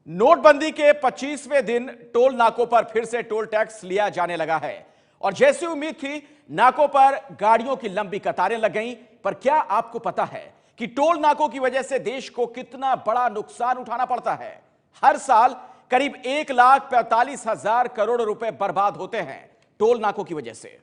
नोटबंदी के 25वें दिन टोल नाकों पर फिर से टोल टैक्स लिया जाने लगा है और जैसी उम्मीद थी नाकों पर गाड़ियों की लंबी कतारें लग गईं। पर क्या आपको पता है कि टोल नाकों की वजह से देश को कितना बड़ा नुकसान उठाना पड़ता है? हर साल करीब 1,45,000 करोड़ रुपए बर्बाद होते हैं टोल नाकों की वजह से।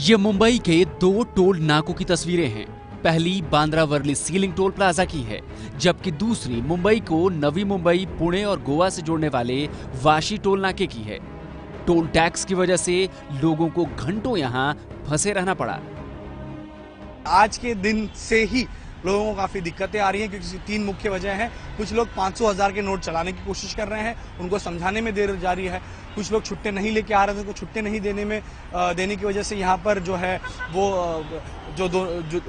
ये मुंबई के दो टोल नाकों की तस्वीरें हैं। पहली Bandra Worli sea link toll plaza की है, जबकि दूसरी मुंबई को नवी मुंबई, पुणे और गोवा से जोड़ने वाले वाशी टोल नाके की है। टोल टैक्स की वजह से लोगों को घंटों यहां फंसे रहना पड़ा। आज के दिन से ही लोगों को काफी दिक्कतें आ रही हैं, क्योंकि तीन मुख्य वजह हैं। कुछ लोग 500,000 के नोट चलाने की कोशिश कर रहे हैं, उनको समझाने में देर जारी है। कुछ लोग छुट्टे नहीं लेके आ रहे थे, उनको छुट्टे नहीं देने की वजह से यहाँ पर जो है वो जो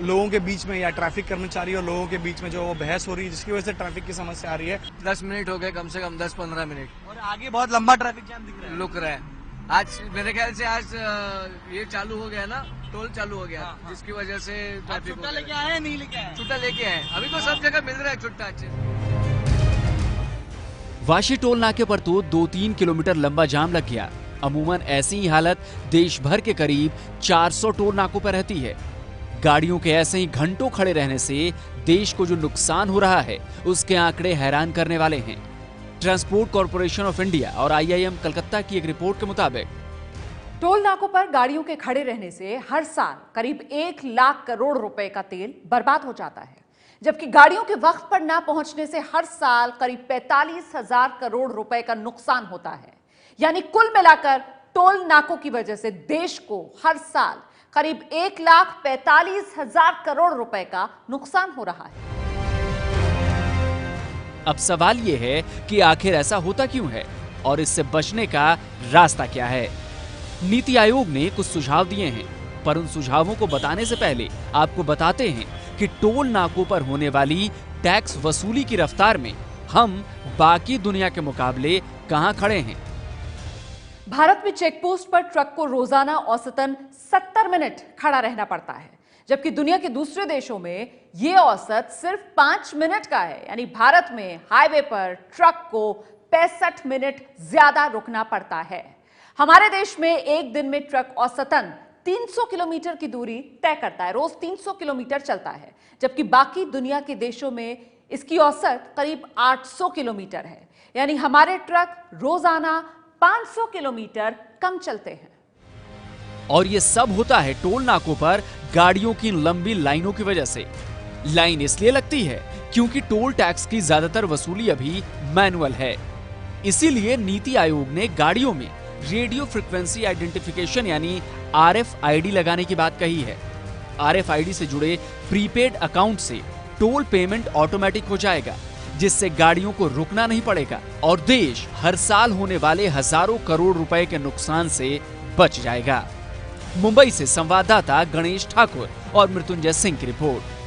लोगों के बीच में या ट्रैफिक कर्मचारी और लोगों के बीच में जो वो बहस हो रही है, जिसकी वजह से ट्रैफिक की समस्या आ रही है। 10 मिनट हो गए, कम से कम 10-15 मिनट और आगे बहुत लंबा ट्रैफिक जाम दिख रहा है, रुक रहा है। आज मेरे ख्याल से आज ये चालू हो गया ना, टोल चालू हो गया, जिसकी वजह से ट्रैफिक। छुट्टा लेके आए नहीं लेके आए? छुट्टा लेके आए, अभी तो सब जगह मिल रहा है छुट्टा अच्छे। वाशी टोल नाके पर तो 2-3 किलोमीटर लंबा जाम लग गया। अमूमन ऐसी ही हालत देश भर के करीब 400 टोल नाकों पर रहती है। गाड़ियों के ऐसे ही घंटों खड़े रहने से देश को जो नुकसान हो रहा है, उसके आंकड़े हैरान करने वाले हैं। ट्रांसपोर्ट कॉर्पोरेशन ऑफ इंडिया और IIM कलकत्ता की एक रिपोर्ट के मुताबिक टोल नाकों पर गाड़ियों के खड़े रहने से हर साल करीब 1 लाख करोड़ रुपए का तेल बर्बाद हो जाता है, जबकि गाड़ियों के वक्त पर ना पहुंचने से हर साल करीब 45,000 करोड़ रुपए का नुकसान होता है। यानी कुल मिलाकर टोल नाकों की वजह से देश को हर साल करीब 1,45,000 करोड़ रुपए का नुकसान हो रहा है। अब सवाल यह है कि आखिर ऐसा होता क्यों है और इससे बचने का रास्ता क्या है? नीति आयोग ने कुछ सुझाव दिए हैं, पर उन सुझावों को बताने से पहले आपको बताते हैं कि टोल नाकों पर होने वाली टैक्स वसूली की रफ्तार में हम बाकी दुनिया के मुकाबले कहां खड़े हैं। भारत में चेक पोस्ट पर ट्रक को रोजाना औसतन 70 मिनट खड़ा रहना पड़ता है, जबकि दुनिया के दूसरे देशों में यह औसत सिर्फ 5 मिनट का है। यानी भारत में हाईवे पर ट्रक को 65 मिनट ज्यादा रुकना पड़ता है। हमारे देश में एक दिन में ट्रक औसतन 300 किलोमीटर की दूरी तय करता है, रोज 300 किलोमीटर चलता है, जबकि बाकी दुनिया के देशों में इसकी औसत करीब 800 किलोमीटर है। यानी हमारे ट्रक रोजाना 500 किलोमीटर कम चलते हैं। और ये सब होता है टोल नाकों पर गाड़ियों की लंबी लाइनों की वजह से। लाइन इसलिए लगती है क्योंकि टोल टैक्स की ज्यादातर वसूली अभी मैनुअल है। इसीलिए नीति आयोग ने गाड़ियों में रेडियो फ्रीक्वेंसी आइडेंटिफिकेशन यानी RFID लगाने की बात कही है। RFID से जुड़े प्रीपेड अकाउंट से टोल पेमेंट ऑटोमेटिक हो जाएगा, जिससे गाड़ियों को रुकना नहीं पड़ेगा और देश हर साल होने वाले हजारों करोड़ रुपए के नुकसान से बच जाएगा। मुंबई से संवाददाता गणेश ठाकुर और मृत्युंजय सिंह की रिपोर्ट।